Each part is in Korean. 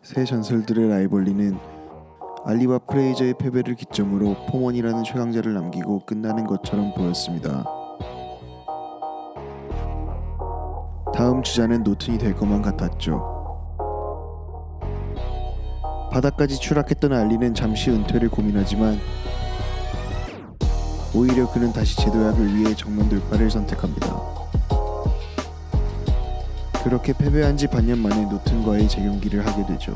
새 전설들의 라이벌리는 알리와 프레이저의 패배를 기점으로 포먼이라는 최강자를 남기고 끝나는 것처럼 보였습니다. 다음 주자는 노튼이 될 것만 같았죠. 바닥까지 추락했던 알리는 잠시 은퇴를 고민하지만 오히려 그는 다시 재도약을 위해 정면 돌파를 선택합니다. 그렇게 패배한 지 반년 만에 노튼과의 재경기를 하게 되죠.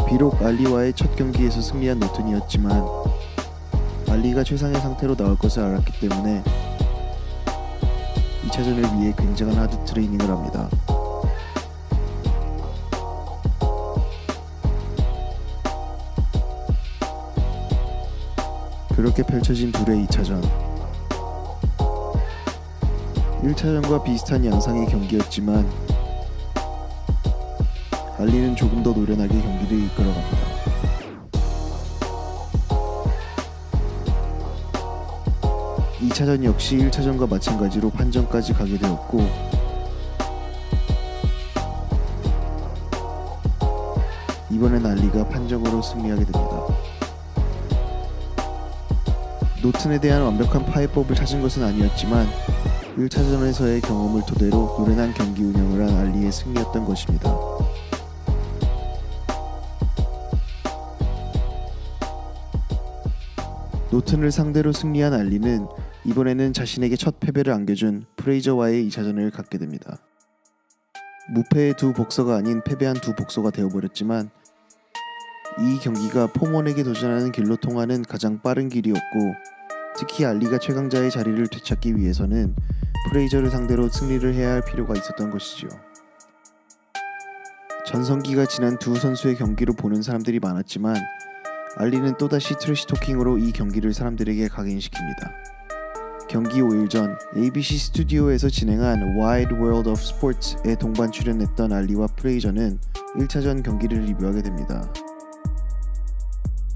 비록 알리와의 첫 경기에서 승리한 노튼이었지만 알리가 최상의 상태로 나올 것을 알았기 때문에 2차전을 위해 굉장한 하드 트레이닝을 합니다. 그렇게 펼쳐진 둘의 2차전. 1차전과 비슷한 양상의 경기였지만 알리는 조금 더 노련하게 경기를 이끌어갑니다. 이 2차전 역시 1차전과 마찬가지로 판정까지 가게 되었고 이번엔 알리가 판정으로 승리하게 됩니다. 노튼에 대한 완벽한 파해법을 찾은 것은 아니었지만 1차전에서의 경험을 토대로 노련한 경기 운영을 한 알리의 승리였던 것입니다. 노튼을 상대로 승리한 알리는 이번에는 자신에게 첫 패배를 안겨준 프레이저와의 2차전을 갖게 됩니다. 무패의 두 복서가 아닌 패배한 두 복서가 되어버렸지만 이 경기가 포먼에게 도전하는 길로 통하는 가장 빠른 길이었고 특히 알리가 최강자의 자리를 되찾기 위해서는 프레이저를 상대로 승리를 해야 할 필요가 있었던 것이죠. 전성기가 지난 두 선수의 경기로 보는 사람들이 많았지만 알리는 또다시 트래시 토킹으로 이 경기를 사람들에게 각인시킵니다. 경기 5일 전 ABC 스튜디오에서 진행한 Wide World of Sports에 동반 출연했던 알리와 프레이저는 1차전 경기를 리뷰하게 됩니다.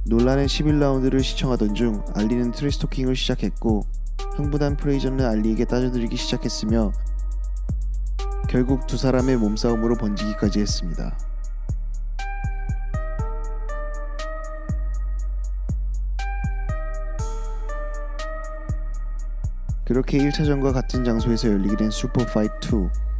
논란의 11라운드를 시청하던 중 알리는 트래시 토킹을 시작했고 흥분한 프레이저는 알리에게 따져들기 시작했으며 결국 두 사람의 몸싸움으로 번지기까지 했습니다. 그렇게 1차전과 같은 장소에서 열리게 된 슈퍼파이트 2.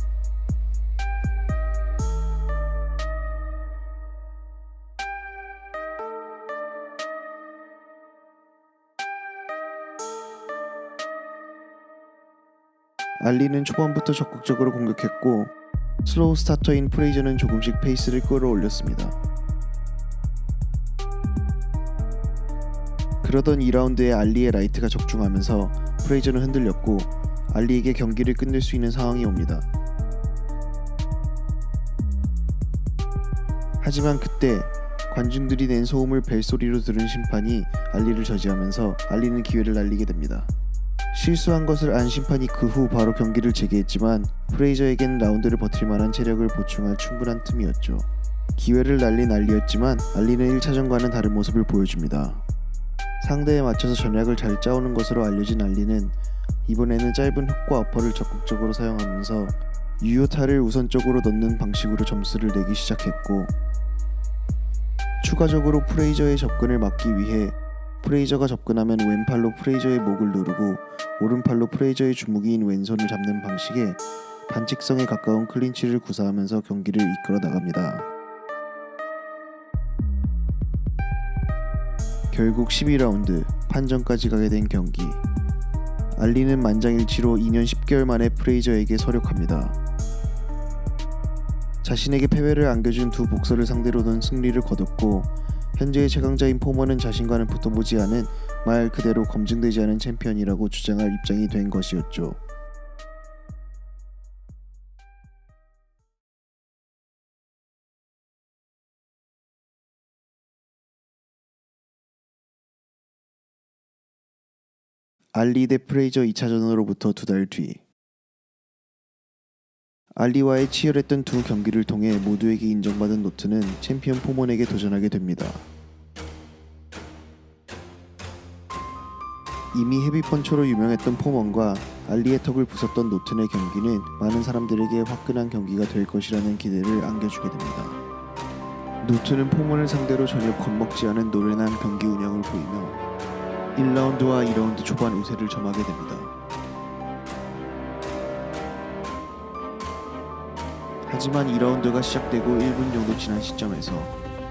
알리는 초반부터 적극적으로 공격했고 슬로우 스타터인 프레이저는 조금씩 페이스를 끌어올렸습니다. 그러던 2라운드에 알리의 라이트가 적중하면서 프레이저는 흔들렸고 알리에게 경기를 끝낼 수 있는 상황이 옵니다. 하지만 그때 관중들이 낸 소음을 벨소리로 들은 심판이 알리를 저지하면서 알리는 기회를 날리게 됩니다. 실수한 것을 안 심판이 그 후 바로 경기를 재개했지만 프레이저에겐 라운드를 버틸 만한 체력을 보충할 충분한 틈이었죠. 기회를 날린 알리였지만 알리는 1차전과는 다른 모습을 보여줍니다. 상대에 맞춰서 전략을 잘 짜오는 것으로 알려진 알리는 이번에는 짧은 훅과 어퍼를 적극적으로 사용하면서 유효타를 우선적으로 넣는 방식으로 점수를 내기 시작했고 추가적으로 프레이저의 접근을 막기 위해 프레이저가 접근하면 왼팔로 프레이저의 목을 누르고 오른팔로 프레이저의 주무기인 왼손을 잡는 방식의 반칙성에 가까운 클린치를 구사하면서 경기를 이끌어 나갑니다. 결국 12라운드 판정까지 가게 된 경기. 알리는 만장일치로 2년 10개월 만에 프레이저에게 서력합니다. 자신에게 패배를 안겨준 두 복서를 상대로는 승리를 거뒀고 현재의 최강자인 포먼은 자신과는 붙어보지 않은 말 그대로 검증되지 않은 챔피언이라고 주장할 입장이 된 것이었죠. 알리 대 프레이저 2차전으로부터 2달 뒤 알리와의 치열했던 두 경기를 통해 모두에게 인정받은 노튼은 챔피언 포먼에게 도전하게 됩니다. 이미 헤비펀쳐로 유명했던 포먼과 알리의 턱을 부쉈던 노튼의 경기는 많은 사람들에게 화끈한 경기가 될 것이라는 기대를 안겨주게 됩니다. 노튼은 포먼을 상대로 전혀 겁먹지 않은 노련한 경기 운영을 보이며 1라운드와 2라운드 초반 우세를 점하게 됩니다. 하지만 2라운드가 시작되고 1분 정도 지난 시점에서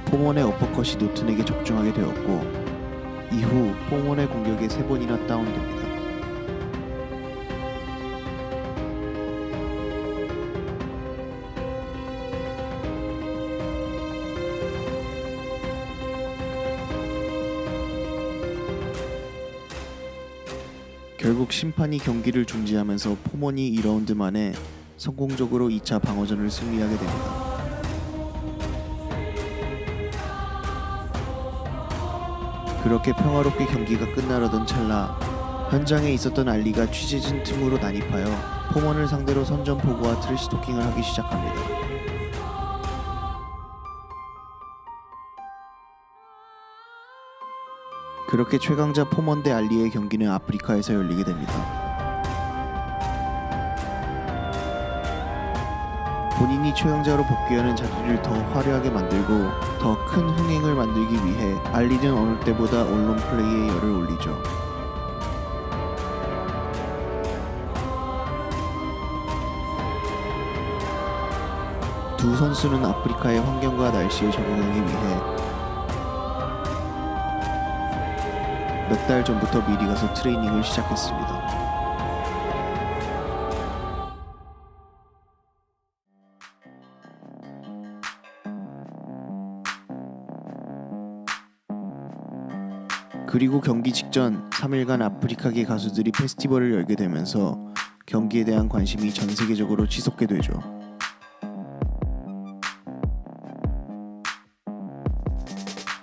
포먼의 어퍼컷이 노튼에게 적중하게 되었고 이후 포먼의 공격에 3번이나 다운됩니다. 결국 심판이 경기를 중지하면서 포먼이 2라운드 만에 성공적으로 2차 방어전을 승리하게 됩니다. 그렇게 평화롭게 경기가 끝나려던 찰나 현장에 있었던 알리가 취재진 틈으로 난입하여 포먼을 상대로 선전포고와 트래시토킹을 하기 시작합니다. 그렇게 최강자 포먼 대 알리의 경기는 아프리카에서 열리게 됩니다. 본인이 최강자로 복귀하는 자리를 더 화려하게 만들고 더 큰 흥행을 만들기 위해 알리는 어느 때보다 언론 플레이에 열을 올리죠. 두 선수는 아프리카의 환경과 날씨에 적응하기 위해 몇 달 전부터 미리 가서 트레이닝을 시작했습니다. 그리고 경기 직전 3일간 아프리카계 가수들이 페스티벌을 열게 되면서 경기에 대한 관심이 전 세계적으로 치솟게 되죠.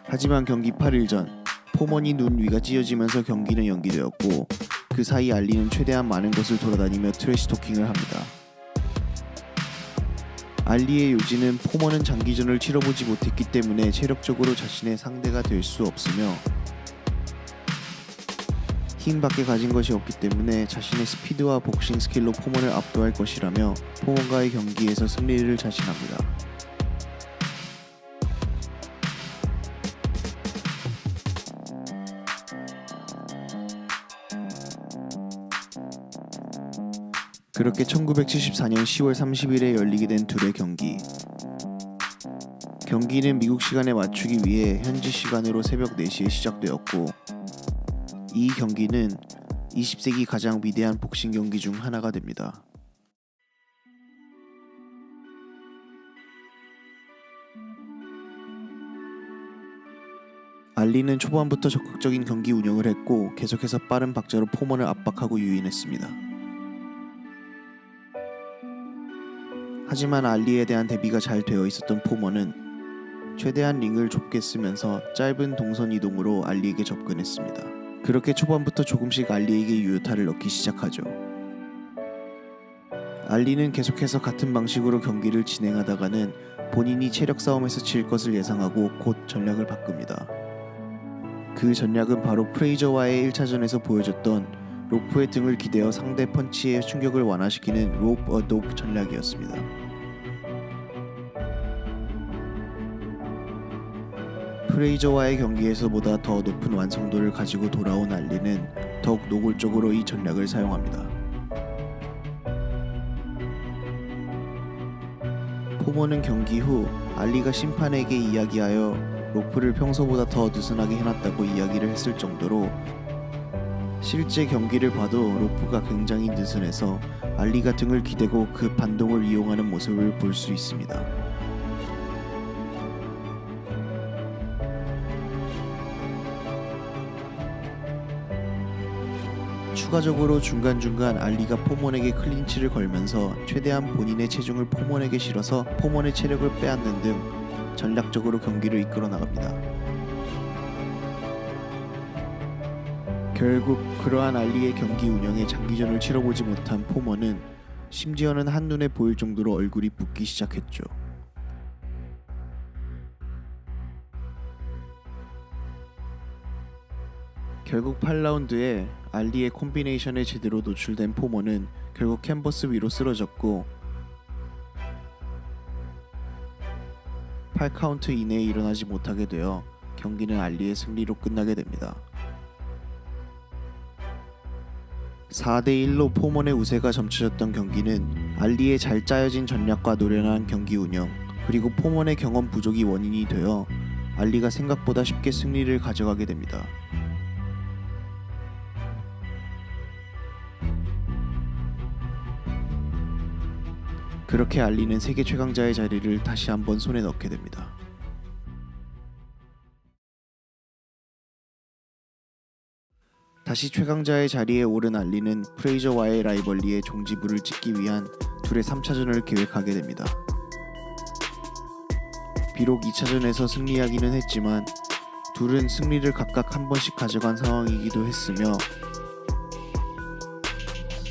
하지만 경기 8일 전 포먼이 눈 위가 찢어지면서 경기는 연기되었고 그 사이 알리는 최대한 많은 곳을 돌아다니며 트래시토킹을 합니다. 알리의 요지는 포먼은 장기전을 치러보지 못했기 때문에 체력적으로 자신의 상대가 될 수 없으며 힘밖에 가진 것이 없기 때문에 자신의 스피드와 복싱 스킬로 포먼을 압도할 것이라며 포먼과의 경기에서 승리를 자신합니다. 그렇게 1974년 10월 30일에 열리게 된 둘의 경기. 경기는 미국 시간에 맞추기 위해 현지 시간으로 새벽 4시에 시작되었고 이 경기는 20세기 가장 위대한 복싱 경기 중 하나가 됩니다. 알리는 초반부터 적극적인 경기 운영을 했고 계속해서 빠른 박자로 포먼을 압박하고 유인했습니다. 하지만 알리에 대한 대비가 잘 되어 있었던 포먼은 최대한 링을 좁게 쓰면서 짧은 동선 이동으로 알리에게 접근했습니다. 그렇게 초반부터 조금씩 알리에게 유효타를 넣기 시작하죠. 알리는 계속해서 같은 방식으로 경기를 진행하다가는 본인이 체력 싸움에서 질 것을 예상하고 곧 전략을 바꿉니다. 그 전략은 바로 프레이저와의 1차전에서 보여줬던 로프의 등을 기대어 상대 펀치의 충격을 완화시키는 로프 어 도프 전략이었습니다. 프레이저와의 경기에서보다 더 높은 완성도를 가지고 돌아온 알리는 더욱 노골적으로 이 전략을 사용합니다. 포먼은 경기 후 알리가 심판에게 이야기하여 로프를 평소보다 더 느슨하게 해놨다고 이야기를 했을 정도로 실제 경기를 봐도 로프가 굉장히 느슨해서 알리가 등을 기대고 그 반동을 이용하는 모습을 볼 수 있습니다. 추가적으로 중간중간 알리가 포먼에게 클린치를 걸면서 최대한 본인의 체중을 포먼에게 실어서 포먼의 체력을 빼앗는 등 전략적으로 경기를 이끌어 나갑니다. 결국 그러한 알리의 경기 운영에 장기전을 치러보지 못한 포먼은 심지어는 한눈에 보일 정도로 얼굴이 붓기 시작했죠. 결국 8라운드에 알리의 콤비네이션에 제대로 노출된 포먼은 결국 캔버스 위로 쓰러졌고 8카운트 이내에 일어나지 못하게 되어 경기는 알리의 승리로 끝나게 됩니다. 4대1로 포먼의 우세가 점쳐졌던 경기는 알리의 잘 짜여진 전략과 노련한 경기 운영, 그리고 포먼의 경험 부족이 원인이 되어 알리가 생각보다 쉽게 승리를 가져가게 됩니다. 그렇게 알리는 세계 최강자의 자리를 다시 한번 손에 넣게 됩니다. 다시 최강자의 자리에 오른 알리는 프레이저와의 라이벌리의 종지부를 찍기 위한 둘의 3차전을 계획하게 됩니다. 비록 2차전에서 승리하기는 했지만 둘은 승리를 각각 한 번씩 가져간 상황이기도 했으며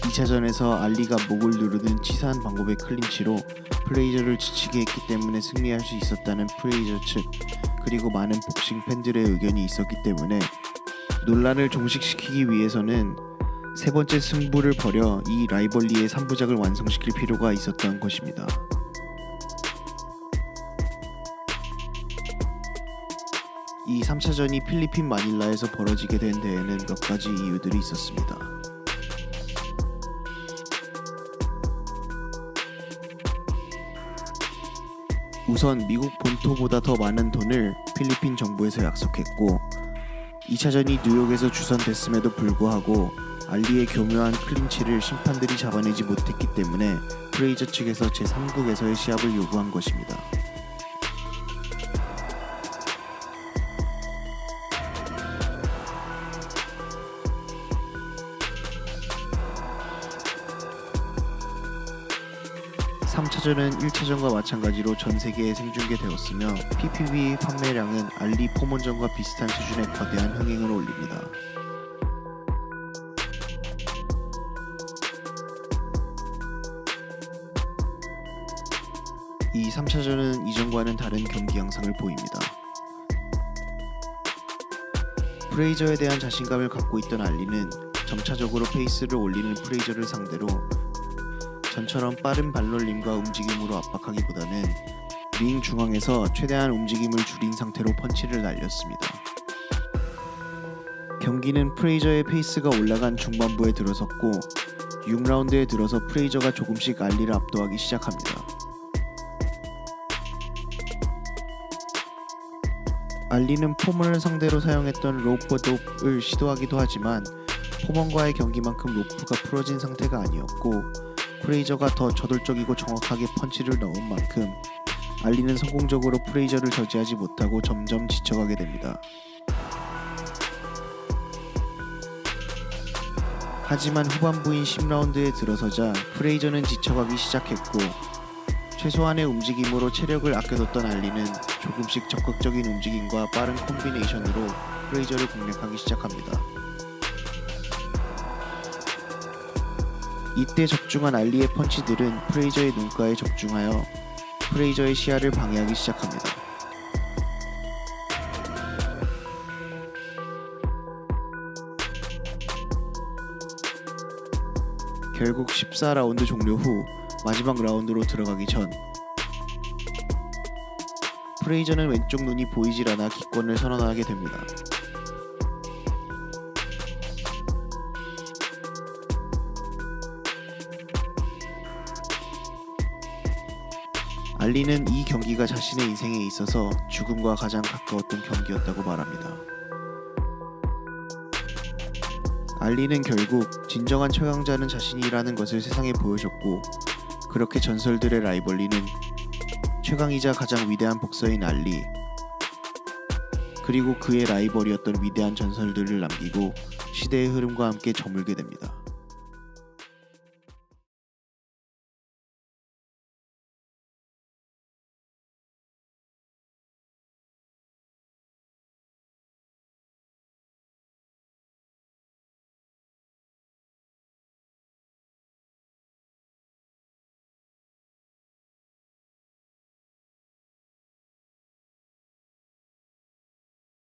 2차전에서 알리가 목을 누르는 치사한 방법의 클린치로 프레이저를 지치게 했기 때문에 승리할 수 있었다는 프레이저 측, 그리고 많은 복싱 팬들의 의견이 있었기 때문에 논란을 종식시키기 위해서는 세 번째 승부를 벌여 이 라이벌리의 3부작을 완성시킬 필요가 있었던 것입니다. 이 3차전이 필리핀 마닐라에서 벌어지게 된 데에는 몇 가지 이유들이 있었습니다. 우선 미국 본토보다 더 많은 돈을 필리핀 정부에서 약속했고 2차전이 뉴욕에서 주선됐음에도 불구하고 알리의 교묘한 클린치를 심판들이 잡아내지 못했기 때문에 프레이저 측에서 제3국에서의 시합을 요구한 것입니다. (3차전은) 1차전과 마찬가지로 전 세계에 생중계되었으며 PPV 판매량은 알리 포먼전과 비슷한 수준의 거대한 흥행을 올립니다. 이 3차전은 이전과는 다른 경기 양상을 보입니다. 프레이저에 대한 자신감을 갖고 있던 알리는 점차적으로 페이스를 올리는 프레이저를 상대로 전처럼 빠른 발놀림과 움직임으로 압박하기보다는 링 중앙에서 최대한 움직임을 줄인 상태로 펀치를 날렸습니다. 경기는 프레이저의 페이스가 올라간 중반부에 들어섰고 6라운드에 들어서 프레이저가 조금씩 알리를 압도하기 시작합니다. 알리는 포먼을 상대로 사용했던 로프 돕을 시도하기도 하지만 포먼과의 경기만큼 로프가 풀어진 상태가 아니었고 프레이저가 더 저돌적이고 정확하게 펀치를 넣은 만큼 알리는 성공적으로 프레이저를 저지하지 못하고 점점 지쳐가게 됩니다. 하지만 후반부인 10라운드에 들어서자 프레이저는 지쳐가기 시작했고 최소한의 움직임으로 체력을 아껴뒀던 알리는 조금씩 적극적인 움직임과 빠른 콤비네이션으로 프레이저를 공략하기 시작합니다. 이때 적중한 알리의 펀치들은 프레이저의 눈가에 적중하여 프레이저의 시야를 방해하기 시작합니다. 결국 14라운드 종료 후 마지막 라운드로 들어가기 전 프레이저는 왼쪽 눈이 보이질 않아 기권을 선언하게 됩니다. 알리는 이 경기가 자신의 인생에 있어서 죽음과 가장 가까웠던 경기였다고 말합니다. 알리는 결국 진정한 최강자는 자신이라는 것을 세상에 보여줬고 그렇게 전설들의 라이벌리는 최강이자 가장 위대한 복서인 알리 그리고 그의 라이벌이었던 위대한 전설들을 남기고 시대의 흐름과 함께 저물게 됩니다.